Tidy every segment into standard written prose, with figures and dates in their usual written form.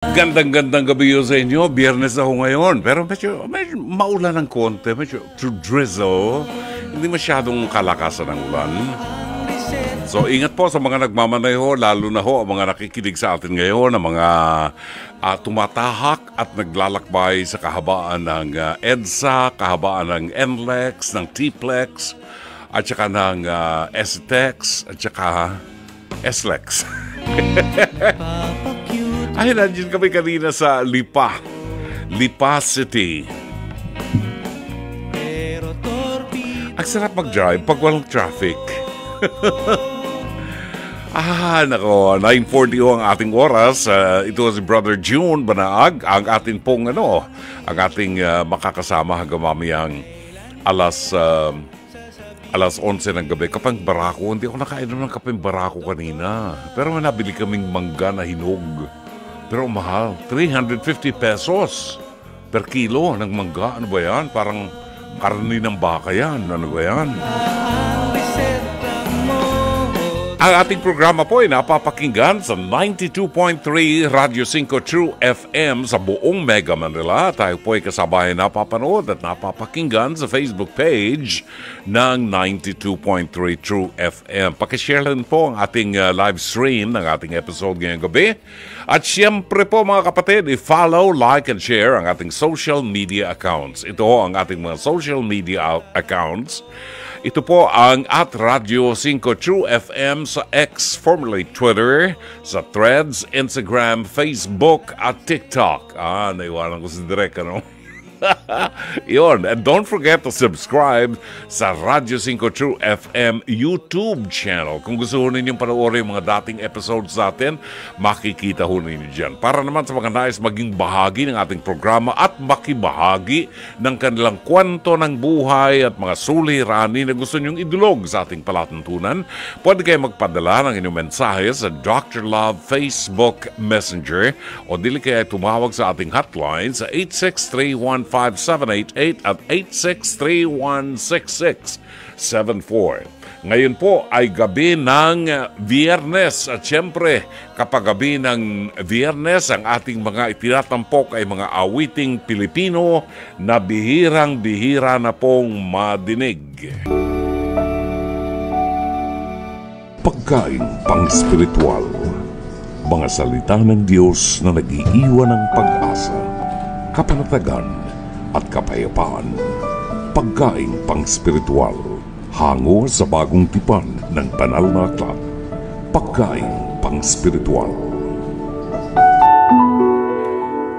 Gandang-gandang gabi yun sa inyo. Biyernes ako ngayon. Pero medyo maulan ng konti. Medyo drizzle. Hindi masyadong kalakasan ng ulan. So, ingat po sa mga nagmamaneho, lalo na ho ang mga nakikinig sa atin ngayon, ang mga tumatahak at naglalakbay sa kahabaan ng EDSA, kahabaan ng NLEX, ng TPLEX, at saka ng STEX, at saka SLEX. Ay, nandiyan kami kanina sa Lipa City. Ang sarap mag-drive pag walang traffic. Nako, 9:40 ang ating oras. Ito si Brother June Banaag, ang ating pong ang ating makakasama hanggang mamayang alas 11 ng gabi. Kapang barako, hindi ako nakainom ng kapeng barako kanina. Pero nabili kaming mangga na hinog. Pero mahal, 350 pesos per kilo ng mangga. Ano ba yan? Parang karni ng baka yan. Ano ba yan? Ang ating programa po ay napapakinggan sa 92.3 Radio 5 True FM sa buong Mega Manila. Tayo po ay kasabay napapanood at napapakinggan sa Facebook page ng 92.3 True FM. Pakishare lang po ang ating live stream ng ating episode ngayong gabi. At siyempre po mga kapatid, i-follow, like, and share ang ating social media accounts. Ito ang ating mga social media accounts. Ito po ang at Radio 5 True FM sa X, formerly Twitter, sa Threads, Instagram, Facebook, at TikTok. Naiwanan ko si Direk, ano? Yun. And don't forget to subscribe sa Radio 5 True FM YouTube channel. Kung gusto ho ninyong panoorin yung mga dating episodes natin, makikita ho ninyo dyan. Para naman sa mga nais maging bahagi ng ating programa at makibahagi ng kanilang kwento ng buhay at mga suliranin na gusto nyong idulog sa ating palatuntunan, pwede kayo magpadala ng inyong mensahe sa Dr. Love Facebook Messenger o dili kaya tumawag sa ating hotline sa 863-15788 at 863-16674. Ngayon po ay gabi ng Biyernes at siyempre kapag gabi ng Biyernes ang ating mga itinatampok ay mga awiting Pilipino na bihirang-bihira na pong madinig. Pagkain pang-spiritual, mga salita ng Diyos na nag-iiwan ng pag-asa, kapanatagan at kapayapaan. Pagkain pang-spiritual, hango sa bagong tipan ng banal na aklat. Pagkain pang-spiritual.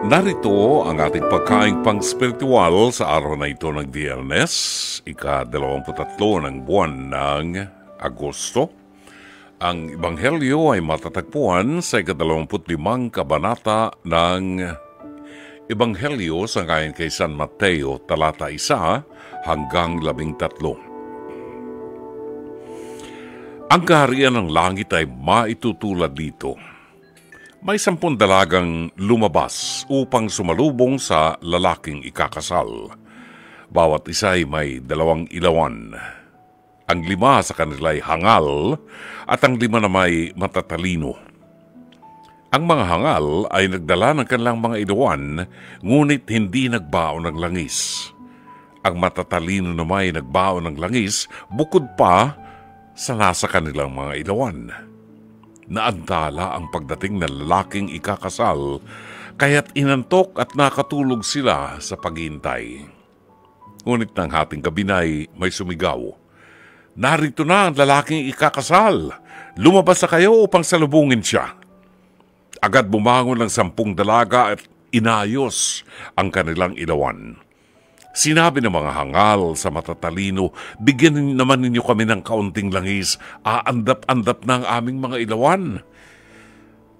Narito ang ating pagkain pang-spiritual sa araw na ito ng Biyernes, ika-23 ng buwan ng Agosto. Ang Ebanghelyo ay matatagpuan sa ika-25 kabanata ng Ebanghelyo sa ngayon kay San Mateo, talata 1 hanggang 13. Ang kaharian ng langit ay maitutulad dito. May 10 dalagang lumabas upang sumalubong sa lalaking ikakasal. Bawat isa ay may 2 ilawan. Ang 5 sa kanila ay hangal at ang 5 na may matatalino. Ang mga hangal ay nagdala ng kanilang mga ilawan, ngunit hindi nagbaon ng langis. Ang matatalino naman ay nagbaon ng langis, bukod pa sa nasa kanilang mga ilawan. Naantala ang pagdating ng lalaking ikakasal, kaya't inantok at nakatulog sila sa paghintay. Ngunit ng hating gabi ay may sumigaw, "Narito na ang lalaking ikakasal! Lumabas na kayo upang salubungin siya." Agad bumangon ng 10 dalaga at inayos ang kanilang ilawan. Sinabi ng mga hangal sa matatalino, "Bigyan naman ninyo kami ng kaunting langis, aandap-andap na ang aming mga ilawan.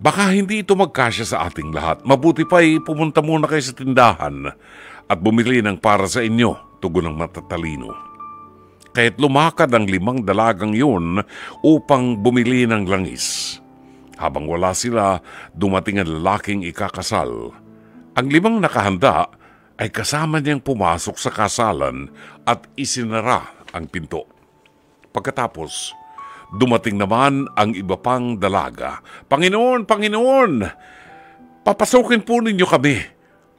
Baka hindi ito magkasya sa ating lahat. Mabuti pa ay pumunta muna kayo sa tindahan at bumili ng para sa inyo," tugon ng matatalino. Kaya't lumakad ang 5 dalagang yun upang bumili ng langis. Habang wala sila, dumating ang lalaking ikakasal. Ang 5 nakahanda ay kasama niyang pumasok sa kasalan at isinara ang pinto. Pagkatapos, dumating naman ang iba pang dalaga. "Panginoon, Panginoon, Papasukin po ninyo kami,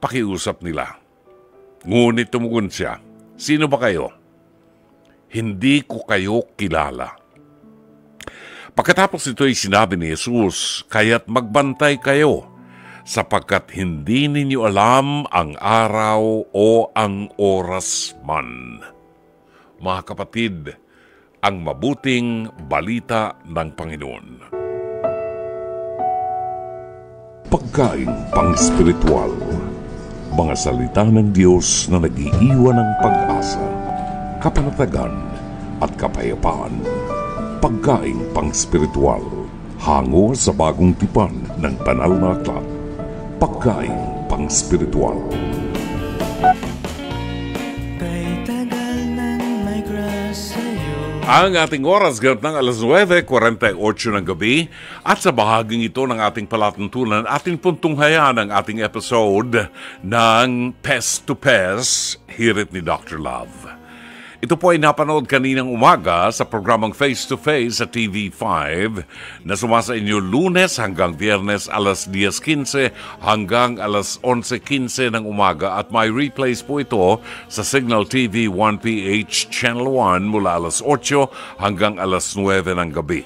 pakiusap nila. Ngunit tumugon siya, sino ba kayo? Hindi ko kayo kilala. Pagkatapos ito ay sinabi ni Jesus, kaya't magbantay kayo, sapagkat hindi ninyo alam ang araw o ang oras man. Mga kapatid, ang mabuting balita ng Panginoon. Pagkaing pang-spiritual, mga salita ng Diyos na nag-iiwan ng pag-asa, kapanatagan at kapayapaan. Pagkaing pang-spiritual, hango sa bagong tipan ng banal na aklat. Pagkaing pang-spiritual. Ang ating oras ganap ng alas 9:48 ng gabi at sa bahaging ito ng ating palatuntunan, ating puntunghayan ang ating episode ng Pest to Pest, hirit ni Dr. Love. Ito po ay napanood kaninang umaga sa programang Face to Face sa TV5 na sumasa inyo Lunes hanggang Biyernes alas 10:15 hanggang alas 11:15 ng umaga at may replays po ito sa Signal TV 1PH Channel 1 mula alas 8 hanggang alas 9 ng gabi.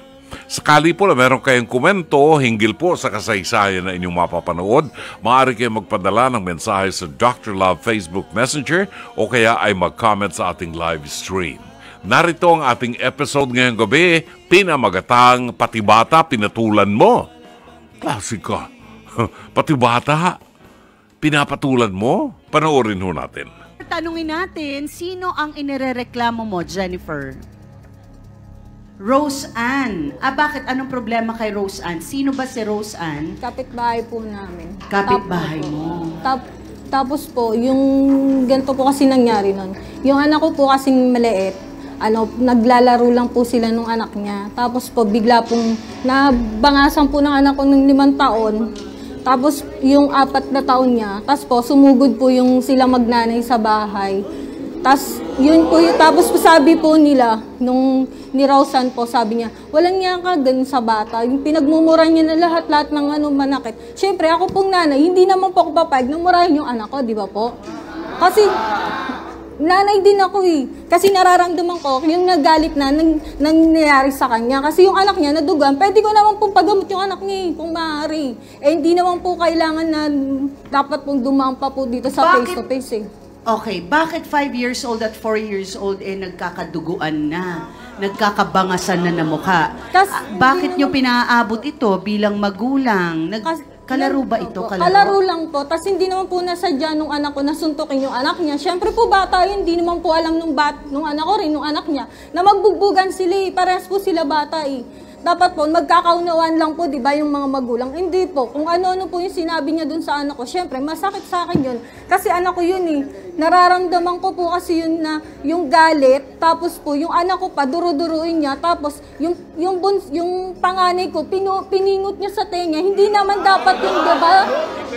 Sakali po na meron kayong komento hinggil po sa kasaysayan na inyong mapapanood, maaari kayong magpadala ng mensahe sa Dr. Love Facebook Messenger o kaya ay mag-comment sa ating live stream. Narito ang ating episode ngayong gabi, pinamagatang Patibata, Pinatulan Mo. Klasika. Patibata, pinapatulan mo? Panoorin ho natin. Tanungin natin, sino ang inirereklamo mo, Jennifer? Rose Ann. Bakit? Anong problema kay Rose Ann? Sino ba si Rose Ann? Kapitbahay po namin. Kapitbahay mo. Tapos po, yung ganito po kasi nangyari nun. Yung anak ko po kasing maliit, naglalaro lang po sila nung anak niya. Tapos po, bigla pong nabangasan po ng anak ko ng 5 taon. Tapos yung 4 na taon niya, tapos po, sumugod po yung sila magnanay sa bahay. Tapos, yun po yun. Tapos po sabi po nila, nung ni Rosan po, sabi niya, walang niya ka ganun sa bata. Yung pinagmumura niya na lahat ng manakit. Siyempre, ako pong nanay, hindi naman po ako papayag na murahin yung anak ko, di ba po? Kasi, nanay din ako eh. Kasi nararamdaman ko, yung nagalit na nangyayari sa kanya. Kasi yung anak niya nadugan, pwede ko naman pong pagamot yung anak niya kung maaari. Hindi naman po kailangan na dapat pong dumaan pa po dito sa face-to-face eh. Okay, bakit 5 years old at 4 years old nagkakaduguan na? Nagkakabangasan na mukha? Bakit nyo pinaaabot ito bilang magulang? Kalaro ba ito? Kalaro lang po. Tapos hindi naman po nasadya nung anak ko nasuntukin yung anak niya. Siyempre po bata yun, hindi naman po alam nung anak ko rin, nung anak niya, na magbugbugan sila eh. Parehas po sila bata eh. Dapat po, magkakaunawaan lang po, di ba, yung mga magulang. Hindi po. Kung ano-ano po yung sinabi niya dun sa anak ko, syempre, masakit sa akin yun. Kasi anak ko yun eh. Nararamdaman ko po kasi yun na yung galit, tapos po, yung anak ko pa, duro-duruin niya, tapos yung panganay ko, piningot niya sa tenga. Hindi naman dapat yun, di ba?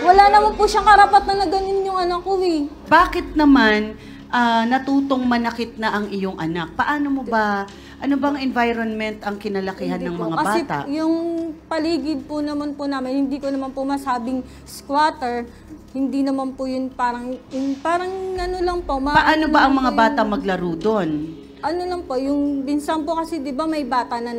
Wala naman po siyang karapatan na ganun yung anak ko eh. Bakit naman natutong manakit na ang iyong anak? Paano mo ba... Ano bang environment ang kinalakihan ng mga bata? Kasi yung paligid po naman po namin, hindi ko naman po masabing squatter, hindi naman po yun parang ano lang po. Paano ba ang mga bata maglaro doon? Ano lang po, yung binsan po kasi di ba may bata na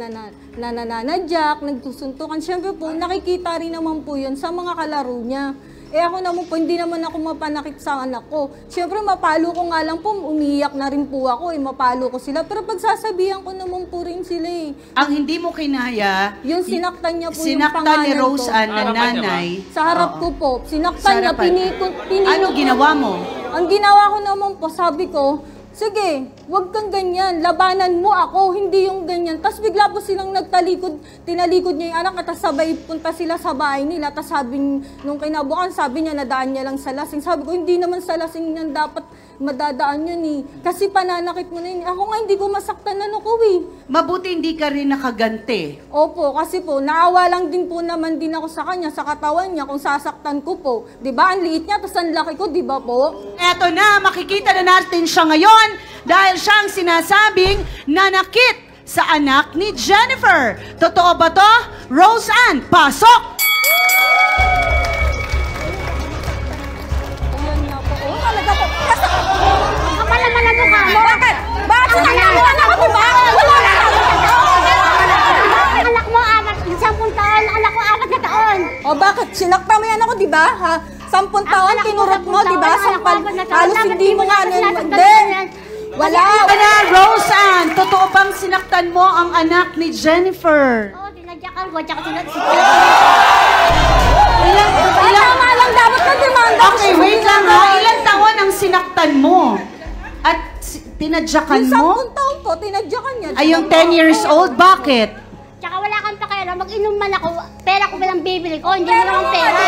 nananadyak, nagsusuntukan. Siyempre po, nakikita rin naman po yun sa mga kalaro niya. Ako naman po, hindi naman ako mapanakit sa anak ko. Siyempre, mapalo ko nga lang po, umiyak na rin po ako, mapalo ko sila. Pero pagsasabihan ko naman po rin sila eh. Ang hindi mo kinaya, yung sinaktan niya po yung sinaktan pangalan ni Rose Ann na nanay. Sa harap ko po, sinaktan niya, pinikot. Ano ginawa mo? Ang ginawa ko naman po, sabi ko, sige, wag kang ganyan, labanan mo ako, hindi yung ganyan. Tapos bigla po silang tinalikod niya yung anak at sabay punta sila sa bahay nila. Tapos sabi, nung kinabukan, sabi niya nadaan niya lang sa lasing. Sabi ko, hindi naman sa lasing yan dapat madadaan yun eh. Kasi pananakit mo na yun. Ako nga hindi ko masaktan na ko eh. Mabuti hindi ka rin nakaganti. Opo, kasi po, naawa lang din po naman din ako sa kanya, sa katawan niya, kung sasaktan ko po. Diba, ang liit niya, tapos ang laki ko, diba po? Eto na, makikita na natin siya ngayon dahil siyang sinasabing nanakit sa anak ni Jennifer. Totoo ba to? Rose Ann, pasok! O bakit? Sinakta mo yan ako, di ba? Ha? 10 taon, tinurot mo, di ba? Halos hindi mo nga hindi. Wala. Roseanne, totoo bang sinaktan mo ang anak ni Jennifer? Oo, dinadyakan ko, tsaka Tama lang, dapat na demanda. Okay, wait lang ha. Ilang taon ang sinaktan mo? At tinadyakan mo? Yung 10 taon po, tinadyakan niya. Ay, yung 10 years old, bakit? Tsaka wala kang pakialam, mag-inom man ako, pera ko walang bibili ko, hindi mo naman pera.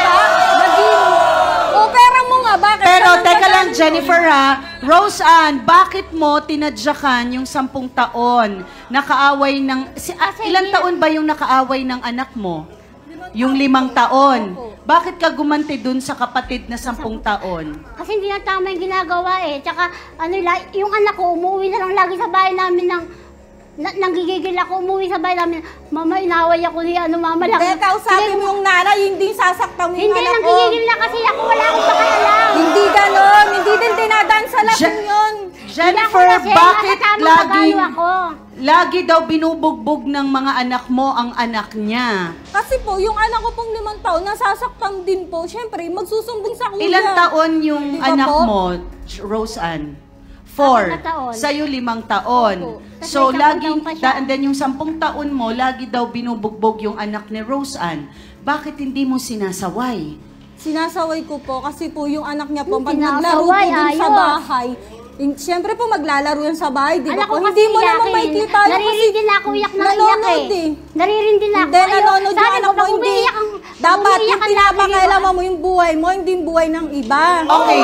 O, pera mo nga, bakit? Pero teka lang, Jennifer ha. Roseanne, bakit mo tinadyakan yung 10 taon? Nakaaway ng... ilang taon ba yung nakaaway ng anak mo? Yung 5 taon. Bakit ka gumanti dun sa kapatid na 10 taon? Kasi hindi na tama yung ginagawa eh. Tsaka yung anak ko, umuwi na lang lagi sa bahay namin ng... nanggigigil ako, umuwi sa bahay namin. Mama, inaway ako ni mama lang. Kaya kausapin mo yung nanay, hindi sasaktan mo yung hindi, anak ko. nanggigigil na kasi ako, wala akong pakialam. Hindi ganon, hindi din dinadaan sa laking yun. Jennifer, bakit lagi daw binubugbog ng mga anak mo ang anak niya? Kasi po, yung anak ko pong 5 taon, nasasaktan din po. Siyempre, magsusumbong sa kuya. Ilang taon yung Di ba anak po? mo, Roseanne? 4. taon. Sa'yo 5 taon. Opo. So, Kasi 10 laging, taon pa siya. and then yung 10 taon mo, lagi daw binubugbog yung anak ni Roseanne. Bakit hindi mo sinasaway? Sinasaway ko po kasi po yung anak niya po, pag Sinasaway, naglaro po dun sa ayos. bahay, siyempre po maglalaro yan sa bahay, di ba Anak po? ko kasi Hindi mo naman iyakin. makikita. Naririndin ako, iyak na iyak nanonood eh. Naririndin ako. Hindi, nanonood yung Sabi anak ko, mo, pag hindi. umiiyak ang... Dapat yung umiiyak ang pinapakailaman mo yung buhay mo, hindi yung buhay ng iba. Okay.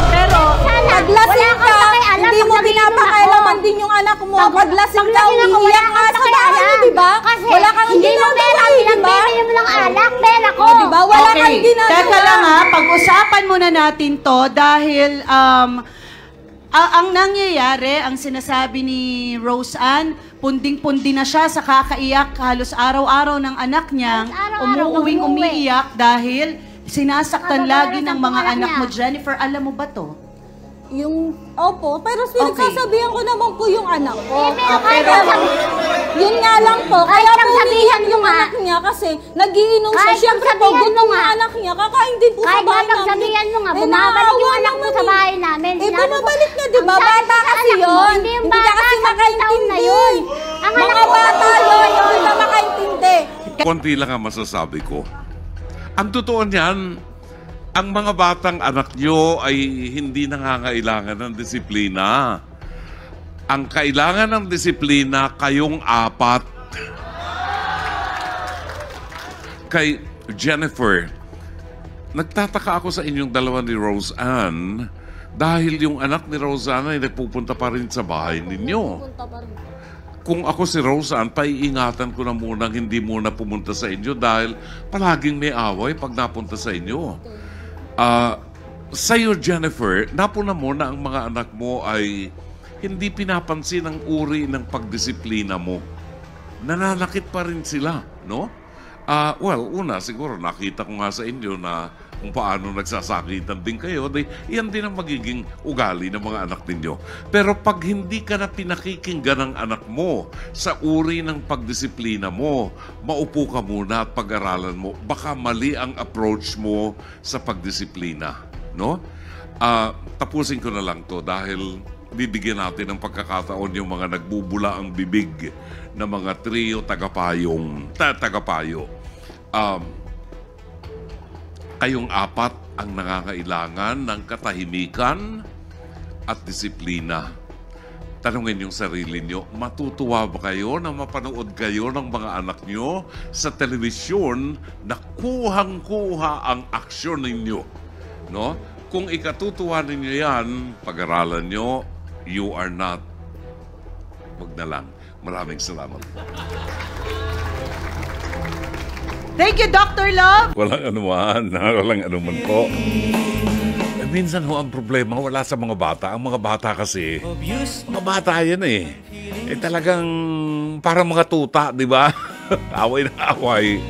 Pero, Pag lasing ka, hindi mo pinapakailaman din yung anak mo. Pag lasing ka, umiiyak ka sa bahay niyo, di ba? Wala kang hindi mo ginagawa, pera, di ba? pinambili mo ng alak, pera ko. Di ba? Wala kang okay. ginagawa. Teka lang ha, pag-usapan muna natin to dahil ang nangyayari, ang sinasabi ni Roseanne, punding-pundi na siya sa kakaiyak halos araw-araw ng anak niya, Halos araw-araw, umuuwing umuwi. umiiyak dahil sinasaktan Nakakagalit lagi ng ang mga pangalan anak mo. niya. Jennifer, alam mo ba to? Opo, pero pinagsasabihan ko naman po yung anak ko. Pero kahit lang sabihin, Yun nga lang po, Kahit kaya lang po sabihan umiiyak mo yung nga. anak niya kasi nagiinom siya. Kahit lang Siyempre po, sabihan mo gutom nga. yung anak niya. Kakain din po sa kahit bahay nga namin. sabihan mo nga, Eh, bumabalik yung naawa anak mo naman sa eh. bahay namin. Eh, Sinabi ko, bumabalik na, di ba? ang sabi Bata sa kasi anak mo, yun. Hindi yung Hindi bata, ka kasi 10 taon na makaintindi. yun. Ang anak Mga mo, bata yun, hindi ka makaintindi. Konti lang ang masasabi ko. Ang totoo niyan, ang mga batang anak nyo ay hindi nangangailangan ng disiplina. Ang kailangan ng disiplina, kayong 4. Kay Jennifer, nagtataka ako sa inyong dalawa ni Roseanne dahil yung anak ni Roseanne ay nagpupunta pa rin sa bahay ninyo. Kung ako si Roseanne, paiingatan ko na munang hindi muna pumunta sa inyo dahil palaging may away pag napunta sa inyo. Sa'yo, Jennifer, napuna mo na ang mga anak mo ay hindi pinapansin ang uri ng pagdisiplina mo. Nananakit pa rin sila, no? Well, una, siguro nakita ko nga sa inyo na kung paano nagsasakitan din kayo, iyan din ang magiging ugali ng mga anak ninyo. Pero pag hindi ka na pinakikinggan ng anak mo sa uri ng pagdisiplina mo, maupo ka muna at pag-aralan mo, baka mali ang approach mo sa pagdisiplina. No? Tapusin ko na lang to dahil bibigyan natin ng pagkakataon yung mga nagbubula ang bibig na mga trio tagapayo. Kayong 4 ang nangangailangan ng katahimikan at disiplina. Tanungin yung sarili nyo, matutuwa ba kayo na mapanood kayo ng mga anak nyo sa telebisyon na kuhang-kuha ang aksyon ninyo? No? Kung ikatutuwa ninyo yan, pag-aralan nyo, you are not. Wag na lang. Maraming salamat. Thank you, Dr. Love! Walang anuman. Walang anuman po. Minsan ho ang problema wala sa mga bata. Ang mga bata kasi, mga bata yan eh. Talagang parang mga tuta, di ba? Away na away.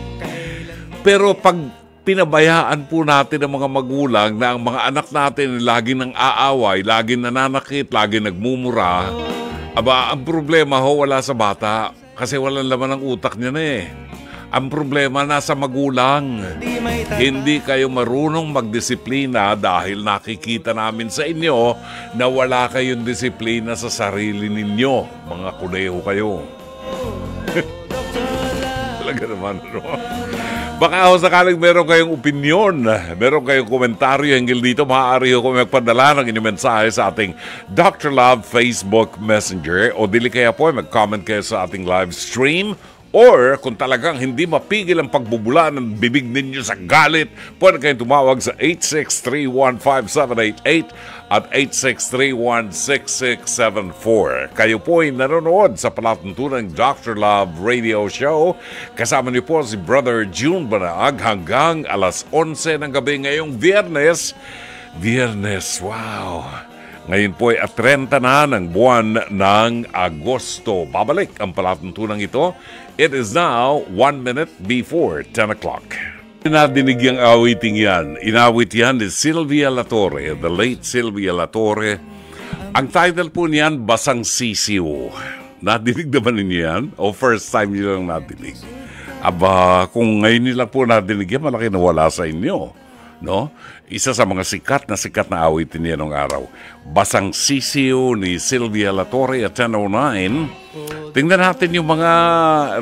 Pero pag pinabayaan po natin ang mga magulang na ang mga anak natin lagi nang aaway, lagi nananakit, lagi nagmumura, ang problema ho wala sa bata kasi walang laman ng utak niya na eh. Ang problema nasa magulang. Hindi kayo marunong magdisiplina dahil nakikita namin sa inyo na wala kayong disiplina sa sarili ninyo. Mga kuneho kayo. Talaga naman, no? Baka ako sakaling meron kayong opinion, meron kayong komentaryo hinggil dito, maaari ko magpadala ng inyong mensahe sa ating Dr. Love Facebook Messenger o dili kaya po mag-comment kayo sa ating live stream. Or kung talagang hindi mapigil ang pagbubula ng bibig ninyo sa galit, pwede kayong tumawag sa 863-15788 at 863-16674. Kayo po ay nanonood sa palatuntunang Dr. Love Radio Show. Kasama niyo po si Brother June Banaag hanggang alas 11 ng gabi ngayong Biyernes. Wow! Ngayon po ay 30 na ng buwan ng Agosto. Babalik ang palatuntunang ito. It is now 1 minute before 10 o'clock. Nadinig yung awiting yan. Inawit yan ni Sylvia Latore, the late Sylvia Latore. Ang title po niyan, Basang Sisiw. Nadinig naman ninyo yan? O first time nyo lang nadinig? Aba, kung ngayon nyo lang po nadinig yan, malaki nawala sa inyo. No? Isa sa mga sikat na awitin niya nung araw. Basang Sisiw ni Sylvia Latore at 10:09. Tingnan natin yung mga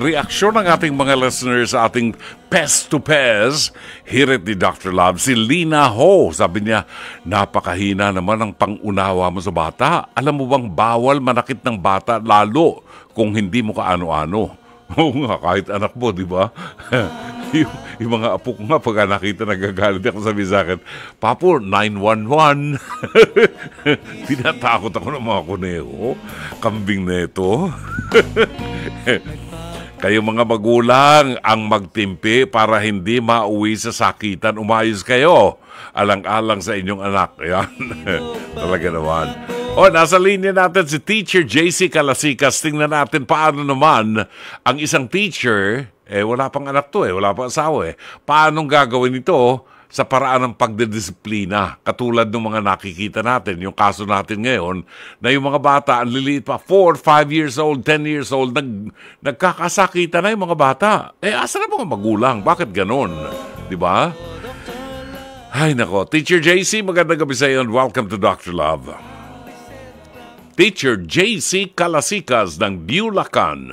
reaksyon ng ating mga listeners sa ating Pest to Pez. Hirit ni Dr. Love, si Lina Ho. Sabi niya, napakahina naman ang pangunawa mo sa bata. Alam mo bang bawal manakit ng bata lalo kung hindi mo kaano-ano? Oo nga, kahit anak mo, di ba? yung mga apo ko nga, pagka nakita nagagalit ako, sabi sa akin, Papo, 911. Tinatakot ako ng mga kuneho. Kambing na ito. Kayo mga magulang, ang magtimpi para hindi mauwi sa sakitan, umayos kayo. Alang-alang sa inyong anak. Ayan. Talaga naman. Nasa linya natin si Teacher JC Calasikas. Tingnan natin paano naman ang isang teacher, wala pang anak to, wala pang asawa. Paanong gagawin ito sa paraan ng pagdidisiplina? Katulad ng mga nakikita natin, yung kaso natin ngayon, na yung mga bata, ang liliit pa, 4, 5 years old, 10 years old, nagkakasakita na yung mga bata. Asa na mga magulang? Bakit ganon? Diba? Ay, nako. Teacher JC, magandang gabi sa iyo and welcome to Dr. Love. Teacher JC Calasikas ng Bulacan.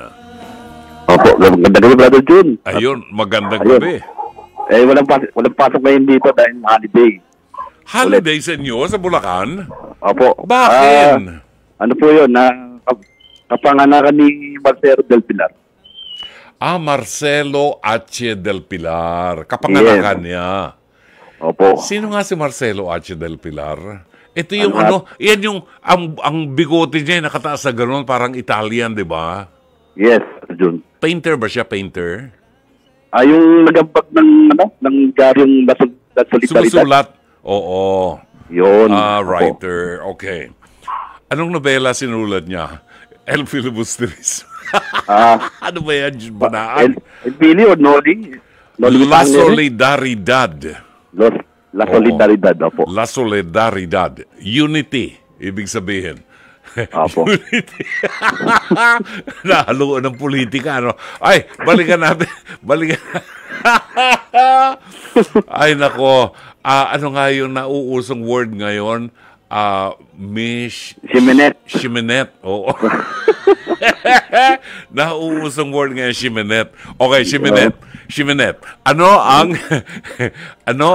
Opo, magandang gabi, Brother June. Ayun, magandang gabi. Walang pasok ngayon dito dahil holiday. Holiday sa inyo sa Bulacan? Opo. Bakit? Ano po yun? Kapanganakan ni Marcelo del Pilar. Marcelo H. del Pilar. Kapanganakan niya. Opo. Sino nga si Marcelo H. del Pilar? Ito yung yan yung, ang bigote niya nakataas na gano'n, parang Italian, di ba? Yes, June. Painter ba siya? Painter? Yung nagambag ng garyong solidaridad. Sumusulat? Oo. Yun. Writer. Okay. Anong nobela sinulat niya? El Filibusteris. Ano ba yan? Banaan? El Billy o Noli? La Solidaridad. La Solidaridad, opo. La Solidaridad. Unity, ibig sabihin. Opo. Unity. Nahaluan ng politika, no? Ay, balikan natin. Ay, nako. Ano nga yung nauusong word ngayon? Shimenet. Oo. Nauusong word ngayon, Shimenet. Okay, Shimenet. Ano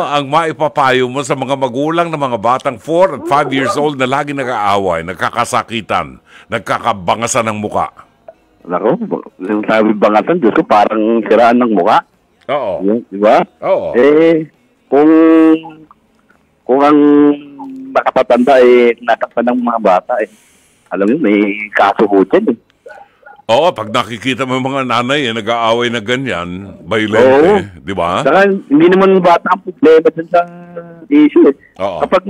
ang maipapayo mo sa mga magulang ng mga batang 4 at 5 years old na lagi nag-aaway, nagkakasakitan, nagkakabangasan ng muka? Nako, yung sabi bangasan, Diyos ko, parang siraan ng muka. Oo. Di ba? Oo. Kung ang nakapatanda natakpan ng mga bata, alam mo, may kaso ho dyan. Oo, pag nakikita mo yung mga nanay nag-aaway na ganyan, violent, di ba? Saka hindi naman bata ang problema dyan sa issue. Oo. Kapag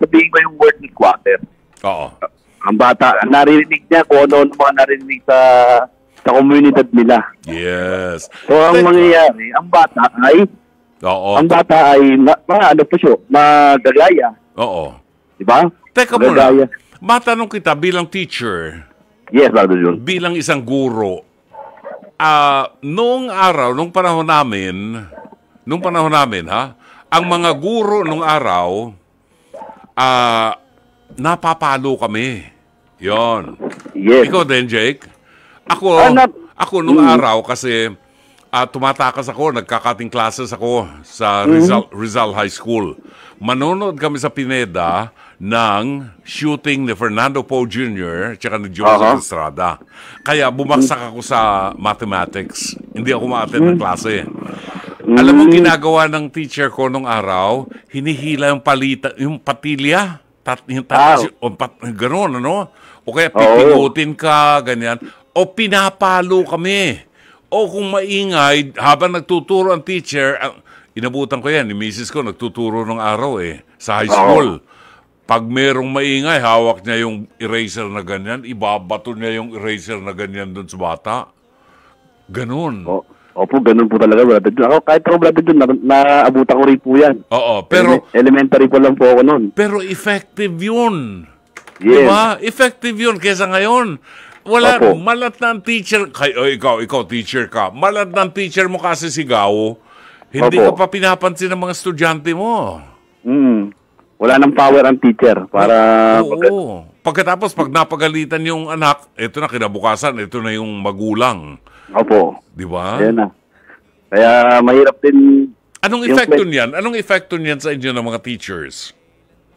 sabihin ko yung word ng quarter, Oo. ang bata, naririnig niya kung ano mga naririnig sa komunidad nila. Yes. So, ang mangyayari, ang bata ay magagaya. Oo. Di ba? Teka muna, matanong kita bilang teacher, yes, Brother June. bilang isang guro, Noong araw, nung panahon namin, ha, ang mga guro nung araw, napapalo kami. Yon. Yes. Ikaw din, Jake? Ako nung araw kasi tumatakas ako, nagkakating classes ako sa Rizal High School. Manonood kami sa Pineda ng shooting ni Fernando Poe Jr. tsaka ni Joseph Estrada. Kaya bumagsak ako sa mathematics. Hindi ako ma-attend ng klase. Alam mo ginagawa ng teacher ko nung araw, hinihila yung patilya. Gano'n, ano? O kaya pipigutin ka, ganyan. O pinapalo kami. O kung maingay, habang nagtuturo ang teacher, inabutan ko yan, ni Mrs. ko, nagtuturo ng araw sa high school. Pag merong maingay, hawak niya yung eraser na ganyan, ibabato niya yung eraser na ganyan dun sa bata. Ganun. Opo, ganun po talaga, brother Jun. Ako, kahit ako, brother Jun, naabutan ko rin po yan. Oo, pero... Elementary po lang po ako nun. Pero effective yun. Yes. Diba? Effective yun kesa ngayon. Wala, malat na ang teacher. Ikaw, teacher ka. Malat na ang teacher mo kasi sigaw. Hindi ka pa pinapansin ng mga estudyante mo. Wala nang power ang teacher para... Pagkatapos, pag napagalitan yung anak, ito na kinabukasan, ito na yung magulang. Opo. Di ba? Ayan na. Kaya mahirap din... Anong epekto niyan? Anong epekto niyan sa inyo ng mga teachers?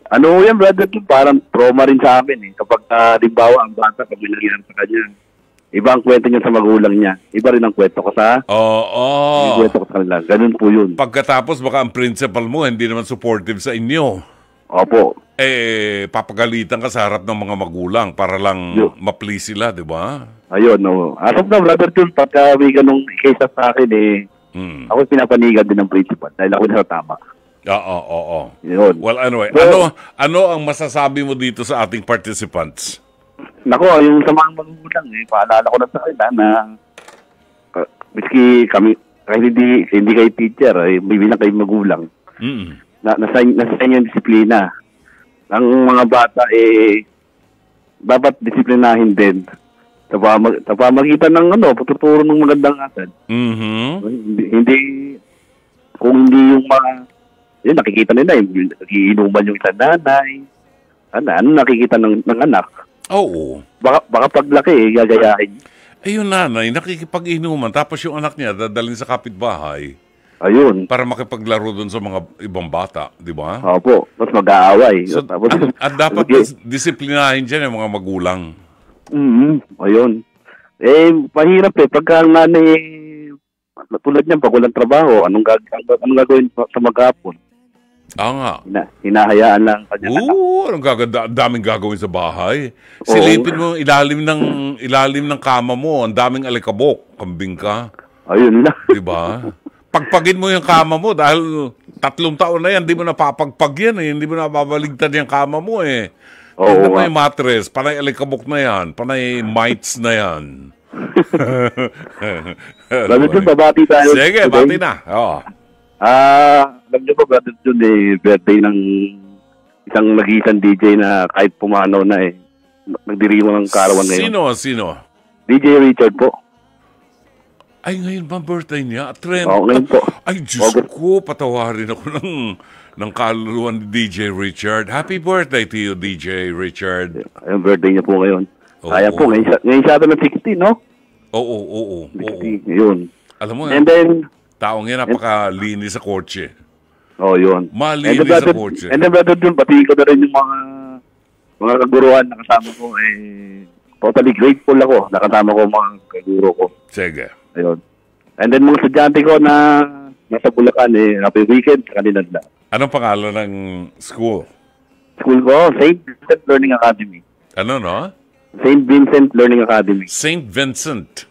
Ano yan, brother? Parang trauma rin sa amin. Kapag, limbawa, ang bata, pag binagyan sa kanya, iba ang kwento niya sa magulang niya. Iba rin ang kwento ko sa... Oo. Kwento ko sa kanila. Ganun po yun. Pagkatapos, baka ang principal mo hindi naman supportive sa inyo. Opo. Papagalitan ka sa harap ng mga magulang para lang ma-please sila, di ba? Ayun, no. Asap na, brother Jun, pagka may ganong case sa akin, ako pinapanigan din ng principal dahil ako nasa tama. Oo. Yun. Well, anyway, ano ang masasabi mo dito sa ating participants? Nako, yung sa mga magulang, paalala ko na sa kanila na miski kami, kahit hindi kayo teacher, bibilang kayo magulang. Nasa inyo yung disiplina. Ang mga bata, dapat disiplinahin din. Sa pamagitan ng pagtuturo ng magandang asal. Hindi, kung hindi yung mga, yun, nakikita nila, nagiinuman yung isang nanay. Ano nakikita ng anak? Oo. Baka paglaki, gagayahin. Yung nanay, nakikipag-inuman, tapos yung anak niya, dadalhin sa kapitbahay. Ayun. Para makipaglaro doon sa mga ibang bata, di ba? Opo, tapos mag-aaway. So, at dapat disiplinahin dyan yung mga magulang. Ayun. Mahirap pagka ang nanay, tulad niyan, pag walang trabaho, anong gagawin sa maghapon? Nga. Hinahayaan lang kanya. Anong daming gagawin sa bahay. Silipin mo ilalim ng kama mo, ang daming alikabok, kambing ka. Ayun lang. Di ba? Pagpagin mo yung kama mo dahil 3 taon na yan, hindi mo napapagpag yan hindi mo nababaligtad yung kama mo Oo. Panay mattress, panay alikabok na yan, panay mites na yan. Brother Jun, babati tayo. Sige, bati na. Alam niyo po, Brother Jun, birthday ng isang nag-iisang DJ na kahit pumanaw na nagdiriwang ng karawan ngayon. Sino? DJ Richard po. Ay, ngayon ba birthday niya? Trend. Ngayon po. Ay, Diyos ko, patawarin ako ng kaluluwan ni DJ Richard. Happy birthday to you, DJ Richard. Ayun, birthday niya po ngayon. Kaya po, ngayon siya na 16, no? Oo. 16, yun. Alam mo, and then, taong yan, napakalinis sa kotse. Yun. Malinis sa kotse. And then, Brother Jun, pati ko na rin yung mga kaguruan na kasama ko. Totally grateful ako. Nakasama ko mga kaguro ko. Sige. Ayun. And then mga estudyante ko na nasa Bulacan, happy weekend sa kanila na. Anong pangalan ng school? School ko, St. Vincent Learning Academy. Ano, no? St. Vincent Learning Academy. St. Vincent.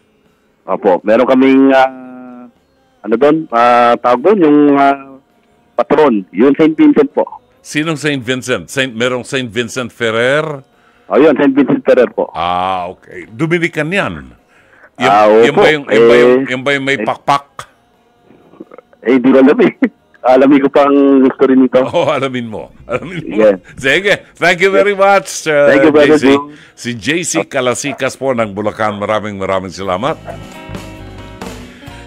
Opo. Meron kaming, tawag doon, yung patron. Yung St. Vincent po. Sinong St. Vincent? Merong St. Vincent Ferrer? Yun, St. Vincent Ferrer po. Okay. Dominican yan. Yung ba yung may pakpak? Di ko alam Alamin ko pang history nito. Alamin mo. Yeah. Sige. Thank you very much, Thank you, Brother JC. Si JC Calasikas po ng Bulacan. Maraming salamat.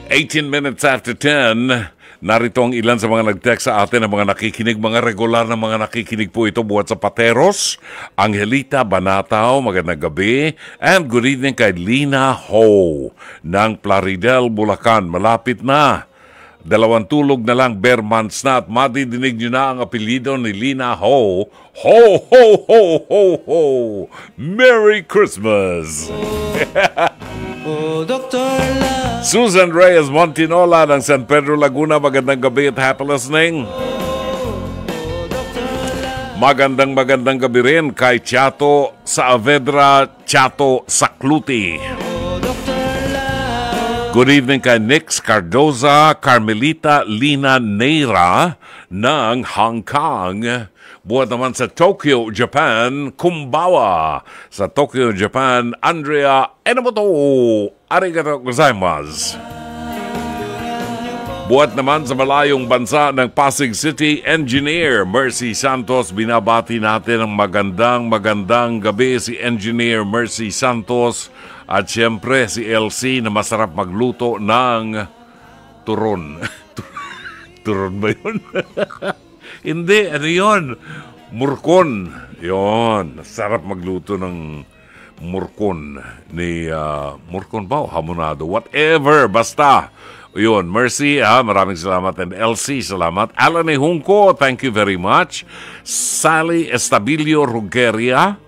18 minutes after 10. Narito ang ilan sa mga nag-text sa atin, ang mga nakikinig, mga regular na mga nakikinig po ito buhat sa Pateros, Angelita Banataw, magandang gabi, and good evening kay Lina Ho ng Plaridel, Bulacan. Malapit na. 2 tulog na lang, bare months na, at madidinig nyo na ang apelyido ni Lina Ho. Ho, ho, ho, ho, ho! Merry Christmas! Susan Reyes Montinola ng San Pedro, Laguna, magandang gabi at happy listening. Magandang gabi rin kay Chato Saavedra, Chato Sakluti. Good evening kay Nix Cardoza, Carmelita Lina Neira ng Hong Kong. Buhat naman sa Tokyo, Japan, Kumbawa. Sa Tokyo, Japan, Andrea Enomoto. Arigatou gozaimasu. Buhat naman sa malayong bansa ng Pasig City, Engineer Mercy Santos. Binabati natin ang magandang gabi si Engineer Mercy Santos. At siyempre si LC na masarap magluto ng turon. Turon ba yun? Hindi, ano yun? Murkon. Yun, sarap magluto ng murkon. Murkon ba o hamonado? Whatever, basta. Yun, Mercy, maraming salamat. And LC, salamat. Alan Hungko, thank you very much. Sally Estabilio Rugeria,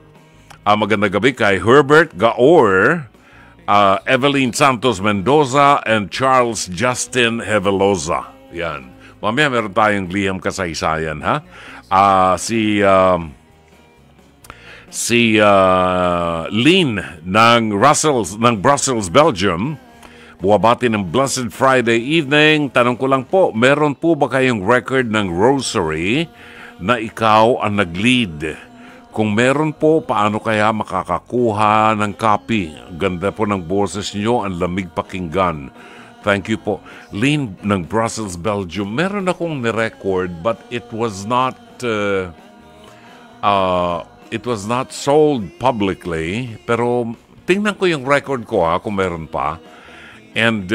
magandang gabi kay Herbert Gaor, Evelyn Santos Mendoza, and Charles Justin Heveloza. Yan. Mamaya meron tayong liham kasaysayan, ha? Si Lynn ng Brussels, Belgium, buwabati ng Blessed Friday evening. Tanong ko lang po, meron po ba kayong record ng rosary na ikaw ang nag-lead? Kung meron po, paano kaya makakakuha ng copy? Ganda po ng boses niyo, ang lamig pakinggan. Thank you po. Lynn ng Brussels, Belgium. Meron akong ni-record but it was not sold publicly. Pero tingnan ko yung record ko kung meron pa. And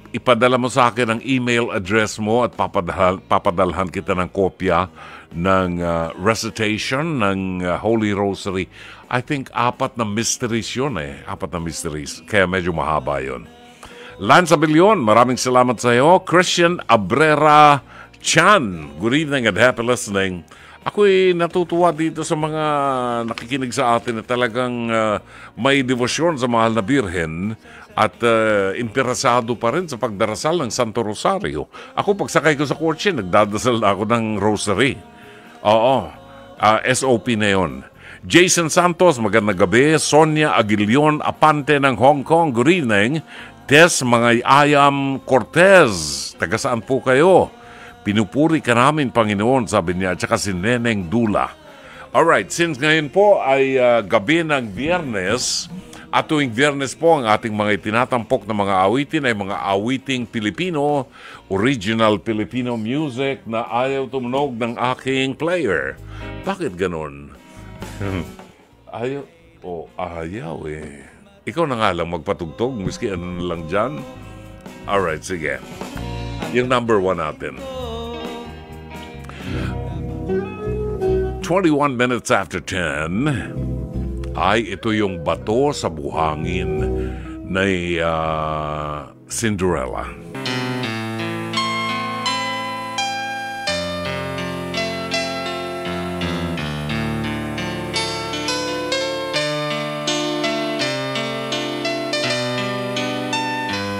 ipadala mo sa akin ang email address mo at papadalhan kita ng kopya ng recitation ng Holy Rosary. I think 4 na mysteries yun 4 na mysteries. Kaya medyo mahaba yun. Lance Abilion, maraming salamat sa iyo. Christian Abrera Chan, good evening and happy listening. Ako'y natutuwa dito sa mga nakikinig sa atin na talagang may devosyon sa mahal na Birhen at interesado pa rin sa pagdarasal ng Santo Rosario. Ako, pagsakay ko sa kotse, nagdadasal ako ng rosary. Oo, SOP na yun. Jason Santos, magandang gabi. Sonia Aguilion Apante ng Hong Kong, good evening. Tess Mangayayam Cortez, taga saan po kayo? Pinupuri ka namin, Panginoon, sabi niya, at saka si Neneng Dula. Alright, since ngayon po ay gabi ng Biyernes, at tuwing Biyernes po ang ating mga itinatampok na mga awitin ay mga awiting Pilipino, original Filipino music na ayaw tumunog ng aking player. Bakit ganon? Ayaw eh. Ikaw na nga lang magpatugtog, miski ano na lang dyan. Alright, sige. Yung number 1 natin. 21 minutes after 10 ay ito yung bato sa buhangin ni Cinderella.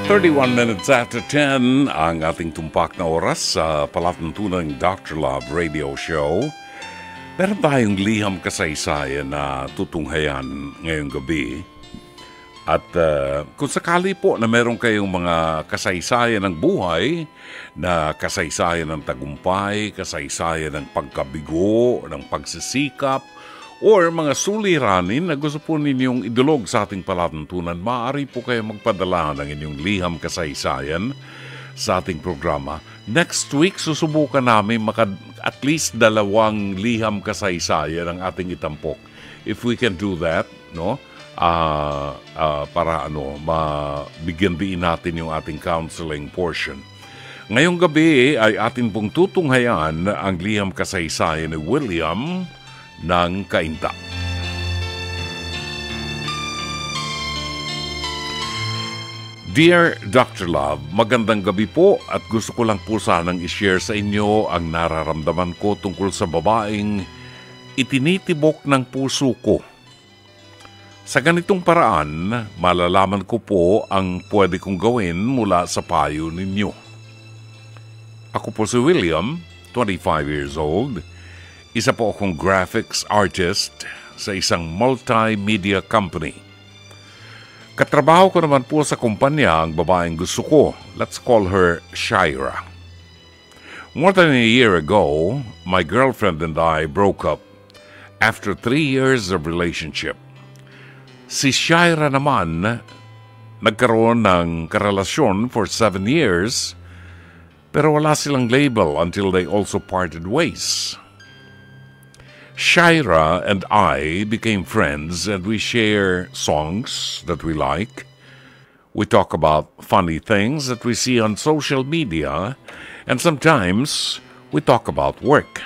"31 minutes after 10 ang ating tumpak na oras sa palatuntunang Dr. Love Radio Show. Meron tayong liham kasaysayan na tutunghayan ngayong gabi. At kung sakali po na meron kayong mga kasaysayan ng buhay, na kasaysayan ng tagumpay, kasaysayan ng pagkabigo, ng pagsisikap, or mga suliranin na gusto po ninyong idulog sa ating palatuntunan, maaari po kayo magpadala ng inyong liham kasaysayan sa ating programa. Next week, susubukan namin at least 2 liham kasaysayan ang ating itampok. If we can do that, no? para mabigyan din natin yung ating counseling portion. Ngayong gabi ay atin pong tutunghayan ang liham kasaysayan ni William ng Cainta. Dear Dr. Love, magandang gabi po at gusto ko lang po sanang i-share sa inyo ang nararamdaman ko tungkol sa babaeng itinitibok ng puso ko. Sa ganitong paraan, malalaman ko po ang pwede kong gawin mula sa payo ninyo. Ako po si William, 25 years old. Isa po akong graphics artist sa isang multimedia company. Katrabaho ko naman po sa kumpanya ang babaeng gusto ko. Let's call her Shaira. More than a year ago, my girlfriend and I broke up after 3 years of relationship. Si Shaira naman, nagkaroon ng karelasyon for 7 years, pero wala silang label until they also parted ways. Shaira and I became friends and we share songs that we like. We talk about funny things that we see on social media, and sometimes we talk about work.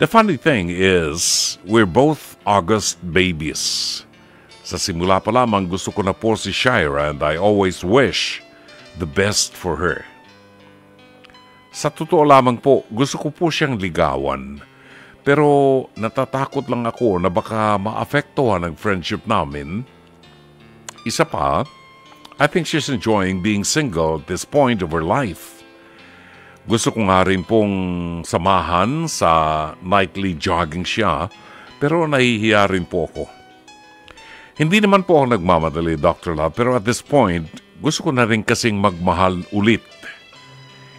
The funny thing is, we're both August babies. Sa simula pa lamang gusto ko na po si Shaira and I always wish the best for her. Sa totoo lamang po, gusto ko po siyang ligawan. Pero natatakot lang ako na baka maapektuhan ang friendship namin. Isa pa, I think she's enjoying being single at this point of her life. Gusto ko nga rin pong samahan sa nightly jogging siya, pero nahihiya rin po ako. Hindi naman po ako nagmamadali, Dr. Love, pero at this point, gusto ko na rin kasing magmahal ulit.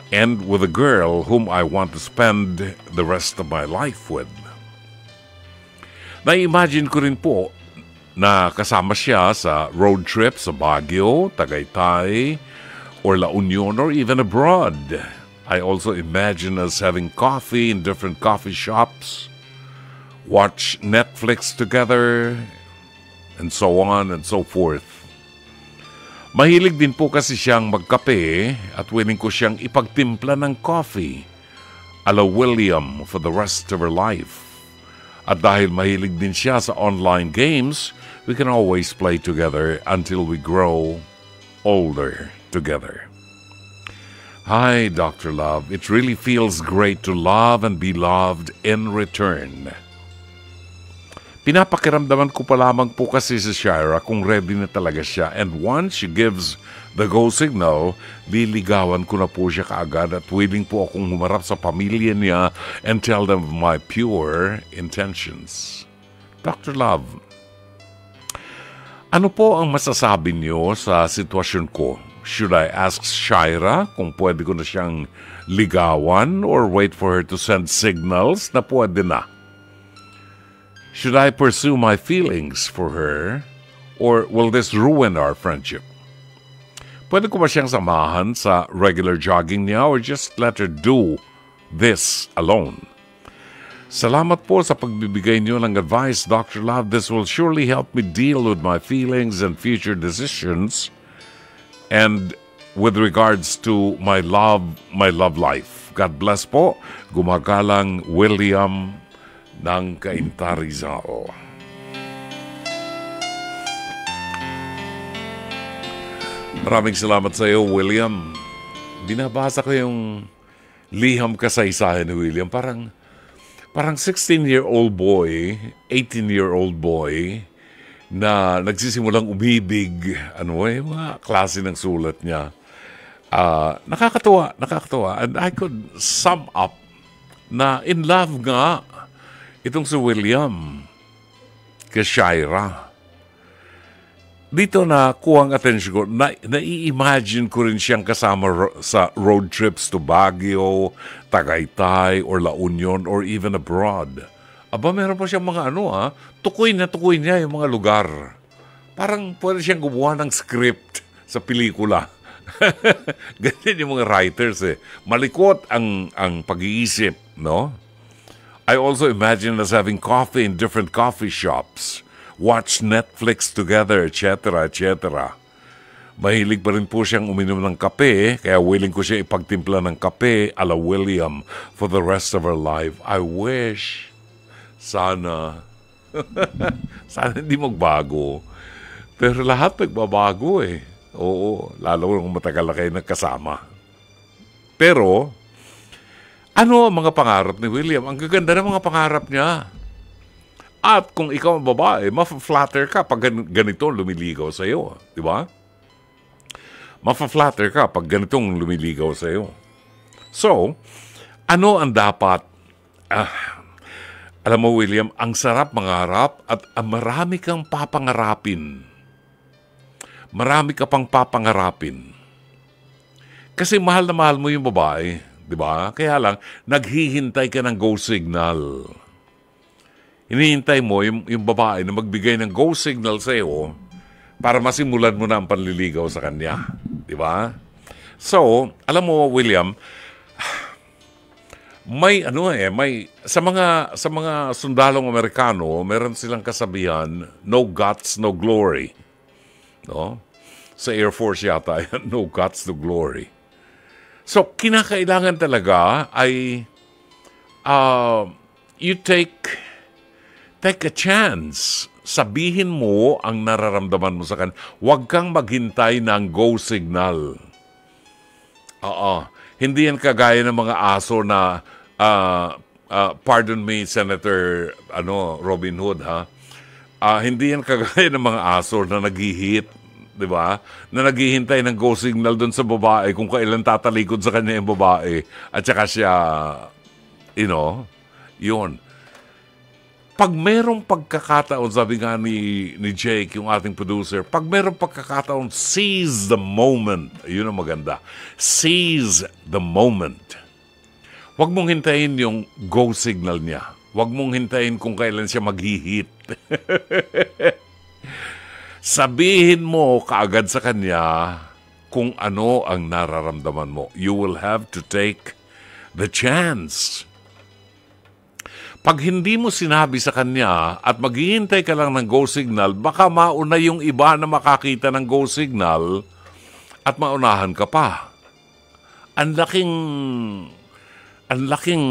And with a girl whom I want to spend the rest of my life with. Na-imagine ko rin po na kasama siya sa road trip sa Baguio, Tagaytay, or La Union, or even abroad. I also imagine us having coffee in different coffee shops, watch Netflix together, and so on and so forth. Mahilig din po kasi siyang magkape at willing ko siyang ipagtimpla ng coffee ala William for the rest of her life. At dahil mahilig din siya sa online games, we can always play together until we grow older together. Hi, Dr. Love. It really feels great to love and be loved in return. Pinapakiramdaman ko pa lamang po kasi si Shaira kung ready na talaga siya. And once she gives the go signal, liligawan ko na po siya kaagad at willing po akong humarap sa pamilya niya and tell them my pure intentions. Dr. Love, ano po ang masasabi niyo sa sitwasyon ko? Should I ask Shaira kung pwede ko na siyang ligawan or wait for her to send signals na pwede na? Should I pursue my feelings for her, or will this ruin our friendship? Pwede ko ba siyang samahan sa regular jogging niya or just let her do this alone? Salamat po sa pagbibigay niyo ng advice, Dr. Love. This will surely help me deal with my feelings and future decisions. And with regards to my love life. God bless po. Gumagalang William ng Cainta, Rizal. Maraming salamat sa iyo, William. Binabasa ko yung liham kasaysayan ni William. Parang 16-year-old boy, 18-year-old boy na nagsisimulang umibig. Mga klase ng sulat niya. Nakakatuwa. And I could sum up na in love nga itong si William kay Shaira. Dito na kuhang atensyon ko, nai-imagine ko rin siyang kasama sa road trips to Baguio, Tagaytay, or La Union, or even abroad. Aba, meron pa siyang mga tukoy niya yung mga lugar. Parang pwede siyang gumawa ng script sa pelikula. Ganyan yung mga writers Malikot ang pag-iisip, no? I also imagine us having coffee in different coffee shops, watch Netflix together, etc., etc. Mahilig pa rin po siyang uminom ng kape, kaya willing ko siya ipagtimpla ng kape ala William for the rest of her life. I wish. Sana. Sana hindi magbago. Pero lahat nagbabago eh. Oo, lalo kung matagal na kayo nagkasama. Pero, ano ang mga pangarap ni William? Ang gaganda ng mga pangarap niya. At kung ikaw ang babae, ma-flatter ka pag ganito lumiligaw sa'yo. Di ba? Ma-flatter ka pag ganitong lumiligaw sa'yo. So, ano ang dapat? Alam mo, William, ang sarap mangarap at marami kang papangarapin. Marami ka pang papangarapin. Kasi mahal na mahal mo yung babae, di ba? Kaya lang, naghihintay ka ng go signal. Hinihintay mo yung babae na magbigay ng go signal sa'yo para masimulan mo na ang panliligaw sa kanya. Di ba? So, alam mo, William, may sa mga sundalong Amerikano, meron silang kasabihan, no guts, no glory. No? Sa Air Force yata, no guts, no glory. So, kinakailangan talaga ay you take a chance. Sabihin mo ang nararamdaman mo sa kanya. Huwag kang maghintay ng go signal. Hindi yan kagaya ng mga aso na pardon me, Senator Robin Hood, ha? Hindi yan kagaya ng mga aso na naghihit, di ba? Na naghihintay ng go signal doon sa babae kung kailan tatalikod sa kanya yung babae. At saka siya, yun. Pag merong pagkakataon, sabi nga ni Jake, yung ating producer, pag merong pagkakataon, seize the moment. Yun ang maganda. Seize the moment. Huwag mong hintayin yung go signal niya. Huwag mong hintayin kung kailan siya maghihit. Sabihin mo kaagad sa kanya kung ano ang nararamdaman mo. You will have to take the chance. Pag hindi mo sinabi sa kanya at maghihintay ka lang ng go signal, baka mauna yung iba na makakita ng go signal at maunahan ka pa. Ang laking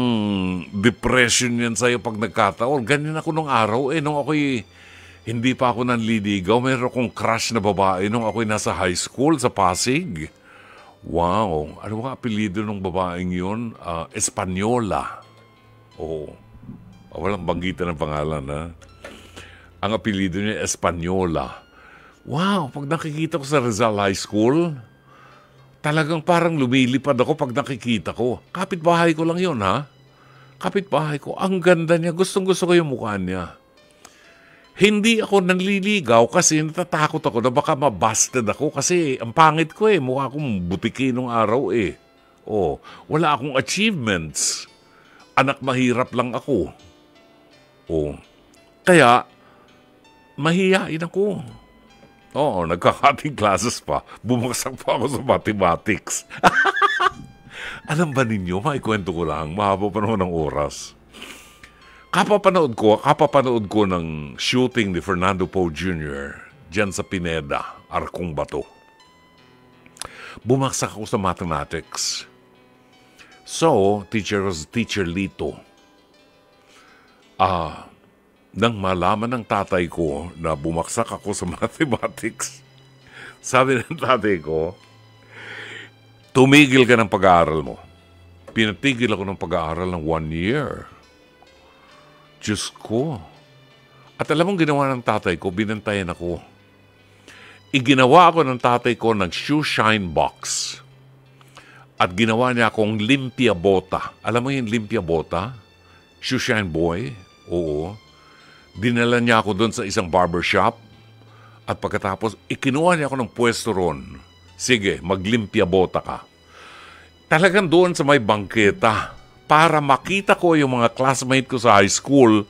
depression yan sa'yo pag nagkataon. Ganyan ako nung araw nung ako'y hindi pa ako nanliligaw. Meron akong crush na babae nung ako'y nasa high school sa Pasig. Wow! Ano nga apelido ng babaeng yun? Espanyola. Oo. Walang banggitan ng pangalan, ha? Ang apelido niya, Espanyola. Wow! Pag nakikita ko sa Rizal High School, talagang parang lumilipad ako pag nakikita ko. Kapitbahay ko lang yun, ha? Kapitbahay ko. Ang ganda niya. Gustong-gusto ko yung mukha niya. Hindi ako nanliligaw kasi natatakot ako na baka mabasted ako kasi ang pangit ko mukha akong butiki nung araw wala akong achievements. Anak mahirap lang ako. Kaya, mahihain ako. Nagkakating classes pa. Bumagsak pa ako sa mathematics. Alam ba ninyo, maikwento ko lang, mahaba pa naman ng oras. Kapapanood ko ng shooting ni Fernando Poe Jr. dyan sa Pineda, Arkong Bato. Bumagsak ako sa mathematics. So, Teacher Lito. Nang malaman ng tatay ko na bumagsak ako sa mathematics, sabi ng tatay ko, tumigil ka ng pag-aaral mo. Pinatigil ako ng pag-aaral ng 1 year. Diyos ko. At alam mong ginawa ng tatay ko, binantayan ako. Iginawa ako ng tatay ko ng shoe shine box. At ginawa niya akong limpia bota. Alam mo yung limpia bota? Shoe shine boy? Oo. Dinala niya ako doon sa isang barbershop. At pagkatapos, ikinuha niya ako ng pwesto ron. Sige, maglimpia bota ka. Talagang doon sa may bangketa para makita ko yung mga classmate ko sa high school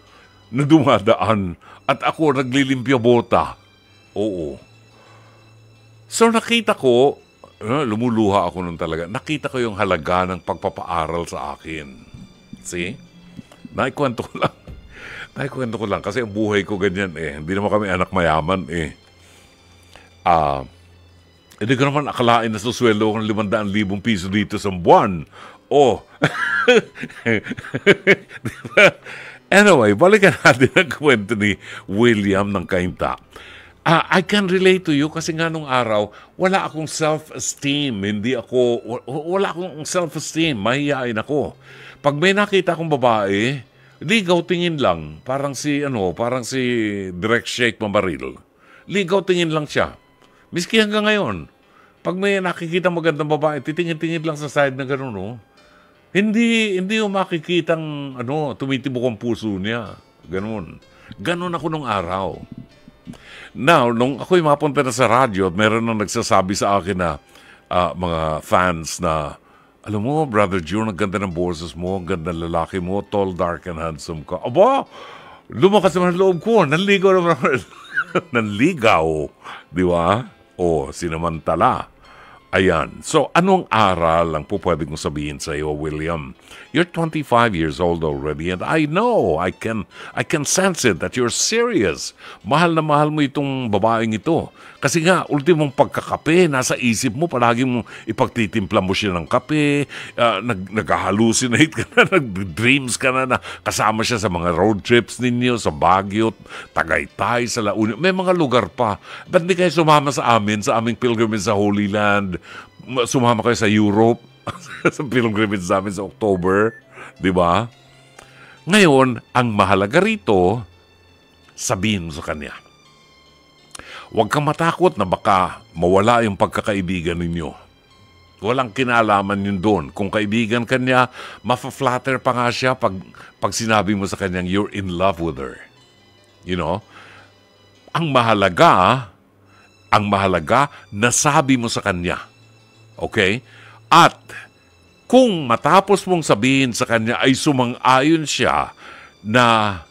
na dumadaan at ako naglilimpia bota. Oo. So nakita ko, lumuluha ako nun talaga, nakita ko yung halaga ng pagpapaaral sa akin. See? Naikwento ko lang. Tay, kwento ko lang kasi ang buhay ko ganyan eh. Hindi naman kami anak mayaman eh. Hindi ko naman akalain na susweldo ko ng 500,000 piso dito sa buwan. Oh. Anyway, balikan natin ang kwento ni William ng Cainta. I can relate to you kasi nga nung araw, wala akong self-esteem. Wala akong self-esteem. Mahihain ako. Pag may nakita akong babae, ligaw tingin lang. Parang si Direct Shake Mamaril. Ligaw tingin lang siya. Miski hanggang ngayon, pag may nakikita magandang babae, titingin-tingin lang sa side na gano'n, no? Hindi yung makikitang, tumitibok ang puso niya. Gano'n. Gano'n ako nung araw. Now, nung ako'y mapunta na sa radyo at meron nang nagsasabi sa akin na mga fans na, alam mo, Brother June, ang ganda ng boses mo, ang ganda ng lalaki mo, tall, dark, and handsome ka. Aba, lumakas naman ang loob ko. Nanligaw naman. Nanligaw. Di ba? O, sinamantala. Ayan. So, anong aral lang po pwede kong sabihin sa iyo, William? You're 25 years old already and I know, I can sense it that you're serious. Mahal na mahal mo itong babaeng ito. Kasi nga, ultimong pagkakape, nasa isip mo, palagi mong ipagtitimpla mo siya ng kape, nag-hallucinate ka na, nag-dreams ka na kasama siya sa mga road trips ninyo, sa Baguio, Tagaytay, sa La Union. May mga lugar pa. Ba't di kayo sumama sa aming pilgrimage sa Holy Land? Sumama kayo sa Europe, sa pilgrimage namin sa October, di ba? Ngayon, ang mahalaga rito, sabihin mo sa kanya. Huwag kang matakot na baka mawala yung pagkakaibigan ninyo. Walang kinalaman yun doon. Kung kaibigan ka niya, mafa-flatter pa nga siya pag sinabi mo sa kanyang you're in love with her. You know? Ang mahalaga, nasabi mo sa kanya. Okay? At kung matapos mong sabihin sa kanya ay sumang-ayon siya na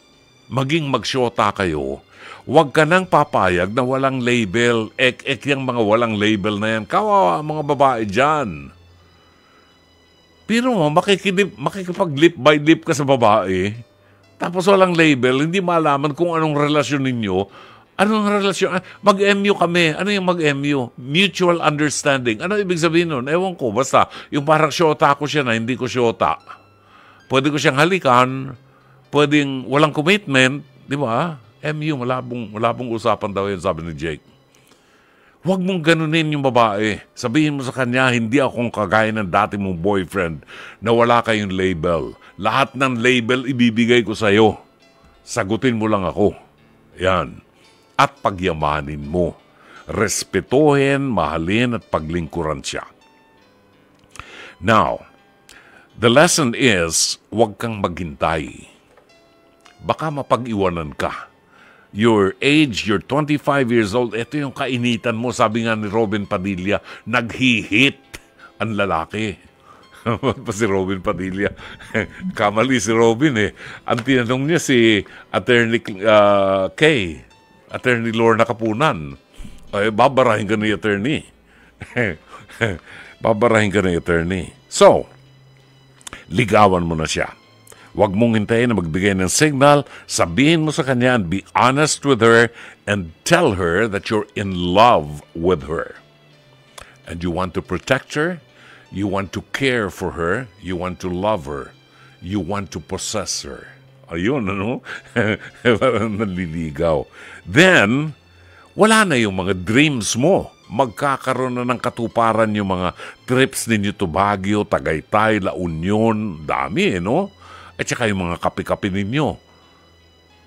maging magsyota kayo, huwag ka nang papayag na walang label. Yung mga walang label na yan. Kawawa mga babae dyan. Pero mo, makikipag-lip by lip ka sa babae, tapos walang label, hindi malaman kung anong relasyon ninyo. Anong relasyon? Mag-MU kami. Ano yung mag-MU? Mutual understanding. Ano ibig sabihin nun? Ewan ko. Basta, yung parang syota ko siya na hindi ko syota. Pwede ko siyang halikan. Pwedeng walang commitment. Di ba? MU, malabong usapan daw yun, sabi ni Jake. Huwag mong ganunin yung babae. Sabihin mo sa kanya, hindi akong kagaya ng dati mong boyfriend na wala kayong label. Lahat ng label ibibigay ko sa'yo. Sagutin mo lang ako. Yan. At pagyamanin mo. Respetuhin, mahalin at paglingkuran siya. Now, the lesson is, huwag kang maghintay. Baka mapag-iwanan ka. Your age, you're 25 years old, ito yung kainitan mo. Sabi nga ni Robin Padilla, naghihit ang lalaki. Pa si Robin Padilla. Kamali si Robin eh. Ang tinanong niya si Attorney Kay, Attorney Lorna Kapunan. Ay, babarahin ka ni Attorney. Babarahin ka ni Attorney. So, ligawan mo na siya. Huwag mong hintayin na magbigay ng signal. Sabihin mo sa kanya and be honest with her and tell her that you're in love with her. And you want to protect her. You want to care for her. You want to love her. You want to possess her. Ayun, ano? Naliligaw. Then, wala na yung mga dreams mo. Magkakaroon na ng katuparan yung mga trips ninyo to Baguio, Tagaytay, La Union. Dami, no? At saka yung mga kape-kape ninyo.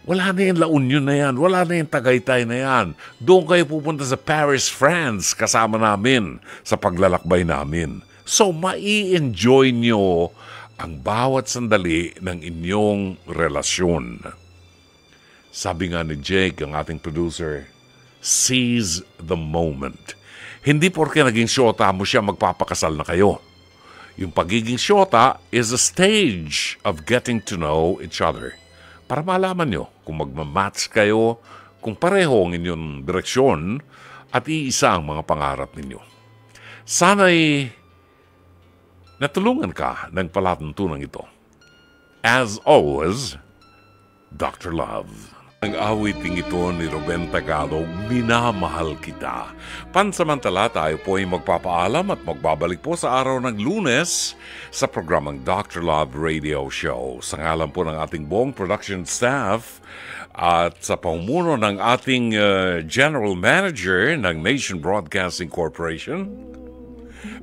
Wala na yung La Union na yan. Wala na yung Tagaytay na yan. Doon kayo pupunta sa Paris, France, kasama namin sa paglalakbay namin. So, mai-enjoy nyo ang bawat sandali ng inyong relasyon. Sabi nga ni Jake, ang ating producer, seize the moment. Hindi porke naging syota mo siya, magpapakasal na kayo. Yung pagiging syota is a stage of getting to know each other. Para malaman nyo kung magmamatch kayo, kung pareho ang inyong direksyon at iisa ang mga pangarap ninyo. Sana'y natulungan ka ng palatuntunan ito. As always, Dr. Love. Ang awiting ito ni Ruben Tagalog, Minamahal Kita. Pansamantala tayo po ay magpapaalam at magbabalik po sa araw ng Lunes sa programang Dr. Love Radio Show. Sa ngalan po ng ating buong production staff at sa pamumuno ng ating General Manager ng Nation Broadcasting Corporation,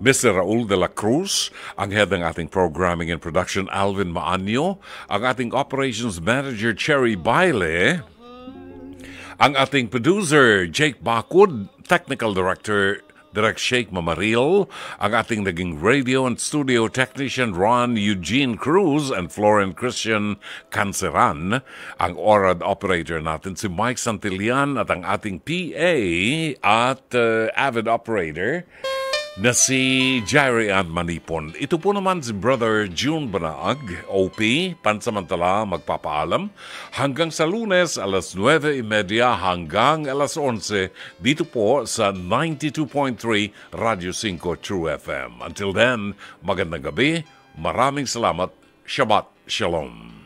Mr. Raul de la Cruz, ang head ng ating programming and production, Alvin Maanyo, ang ating operations manager, Cherry Baile, ang ating producer, Jake Bakwood, technical director, Direk Sheikh Mamaril, ang ating naging radio and studio technician, Ron Eugene Cruz and Florent Christian Canceran, ang ORAD operator natin, si Mike Santillan, at ang ating PA at avid operator, na si Jairi Ann Manipon. Ito po naman si Brother June Banaag, OP, pansamantala magpapaalam. Hanggang sa Lunes, alas 9:30 hanggang alas 11, dito po sa 92.3 Radio 5 True FM. Until then, magandang gabi, maraming salamat, Shabbat Shalom.